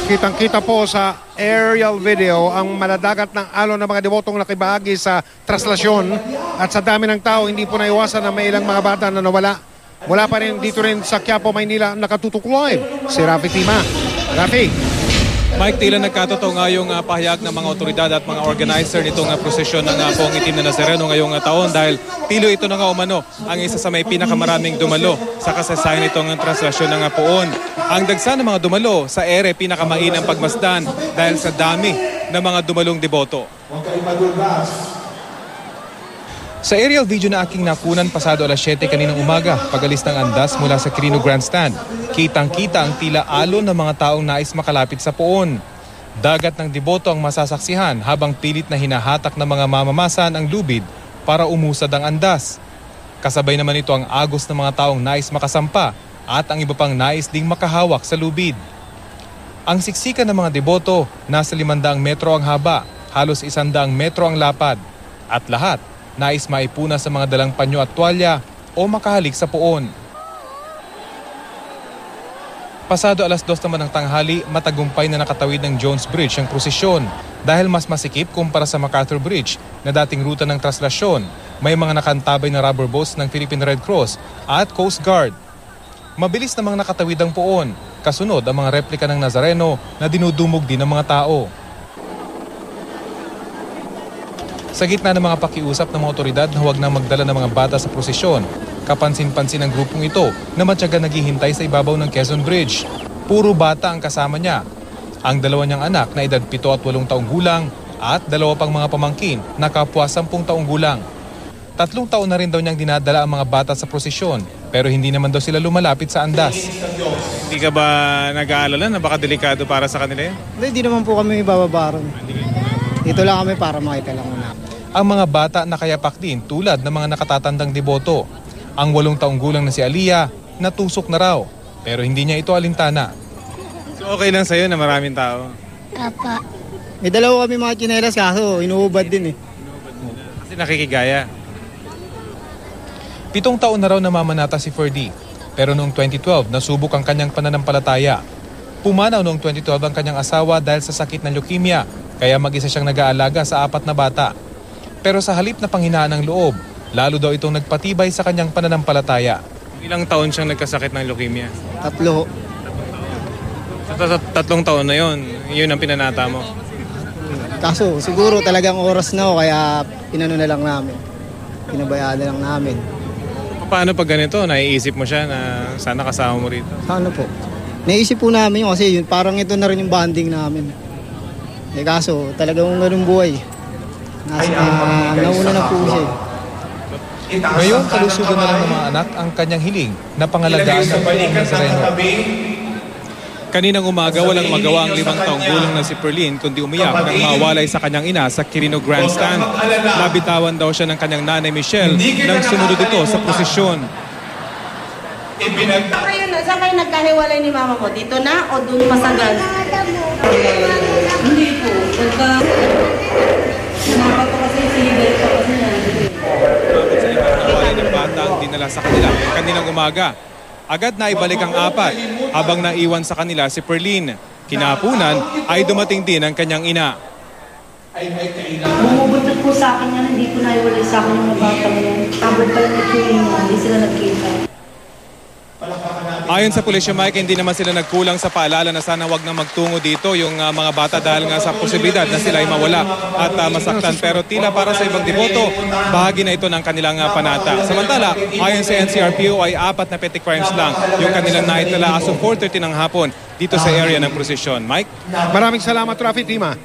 Kitang-kita po sa aerial video ang maladagat ng alon ng mga debotong nakibahagi sa traslasyon at sa dami ng tao hindi po naiwasan na may ilang mga bata na nawala. Wala pa rin dito rin sa Quiapo, Maynila nakatutok live si Rafi Tima. Rafi. Mike, tila nagkatotoo nga yung pahayag ng mga otoridad at mga organizer nitong prosesyon ng Poong Itim na Nazareno ngayong taon dahil tilo ito na nga umano ang isa sa may pinakamaraming dumalo sa kasaysayan nitong traslasyon ng Poon. Ang dagsa ng mga dumalo sa ere pinakamainang pagmasdan dahil sa dami ng mga dumalong deboto. Sa aerial video na aking nakunan pasado alas 7 kaninang umaga, pagalis ng andas mula sa Quirino Grandstand, kitang-kita ang tila alon ng mga taong nais makalapit sa Poon. Dagat ng deboto ang masasaksihan habang pilit na hinahatak ng mga mamamasan ang lubid para umusad ang andas. Kasabay naman ito ang agos ng mga taong nais makasampa at ang iba pang nais ding makahawak sa lubid. Ang siksikan ng mga deboto, nasa 500 metro ang haba, halos 100 metro ang lapad, at lahat nais maipuna sa mga dalang panyo at tuwalya o makahalik sa Poon. Pasado alas 2 naman ng tanghali, matagumpay na nakatawid ng Jones Bridge ang prosesyon dahil mas masikip kumpara sa MacArthur Bridge na dating ruta ng traslasyon. May mga nakantabay na rubber boats ng Philippine Red Cross at Coast Guard. Mabilis namang nakatawid ang Poon, kasunod ang mga replika ng Nazareno na dinudumog din ng mga tao. Sa gitna ng mga pakiusap ng mga otoridad na huwag nang magdala ng mga bata sa prosesyon, kapansin-pansin ang grupong ito na matyaga naghihintay sa ibabaw ng Quezon Bridge. Puro bata ang kasama niya. Ang dalawa niyang anak na edad 7 at 8 taong gulang at dalawa pang mga pamangkin na kapwa 10 taong gulang. 3 taon na rin daw niyang dinadala ang mga bata sa prosesyon pero hindi naman daw sila lumalapit sa andas. Hindi ka ba nag-aalala na baka delikado para sa kanila yun? Hindi naman po kami ibababaron. Dito lang kami para makita lang muna. Ang mga bata nakayapak din tulad ng mga nakatatandang deboto. Ang 8 taong gulang na si Aliyah natusok na raw pero hindi niya ito alintana. So okay lang sa'yo na maraming tao? Apa. May dalawa kami mga tsinelas kaso inuubad din eh. Kasi nakikigaya. 7 taon na raw namamanata si Ferdy pero noong 2012 nasubok ang kanyang pananampalataya. Pumanaw noong 2012 ang kanyang asawa dahil sa sakit ng leukemia kaya mag-isa siyang nag-aalaga sa 4 na bata. Pero sa halip na panghinaan ng loob, lalo daw itong nagpatibay sa kanyang pananampalataya. Ilang taon siyang nagkasakit ng leukemia? 3. Sa 3 taon na yun ang pinanata mo? Kaso siguro talagang oras na kaya pinano na lang namin. Pinabayaan na lang namin. Paano pag ganito, naiisip mo siya na sana kasama mo rito? Ano po? Naisip po namin yun kasi yun, parang ito na rin yung bonding namin. Eh kaso talagang ganun buhay. Nauna na po siya. Ngayon, kalusugan na lang ng mga anak ang kanyang hiling na pangalagaan ng Poong Nazareno. Kaninang umaga, walang magawa ang 5 taong gulang na si Perlin kundi umiyak nang mawalay sa kanyang ina sa Quirino Grandstand. Nabitawan daw siya ng kanyang nanay Michelle nang sumunod ito sa prosesyon. Saan kayo nagkahiwalay ni mama mo? Dito na o doon masagal? Hindi po. Sinapa ko kasi sinibel ko kasi Sa ibang nawalan ng bata ang dinala sa kanila kaninang umaga. Agad na ibalik ang 4 habang naiwan sa kanila si Perlin. Kinahaponan ay dumating din ang kanyang ina. Bumubutot po sa akin yan, hindi ko naiwalay sa akin yung mga bata mo yan. Tabot pa lang yung hindi sila nagkita. Ayon sa pulisya, Mike, hindi naman sila nagkulang sa paalala na sana wag na magtungo dito yung mga bata dahil nga sa posibilidad na sila ay mawala at masaktan. Pero tila para sa ibang deboto, bahagi na ito ng kanilang panata. Samantala, ayon sa NCRPO ay 4 na petty crimes lang yung kanilang naitala as of 4:30 ng hapon dito sa area ng prosesyon. Mike? Maraming salamat, Rafi Tima.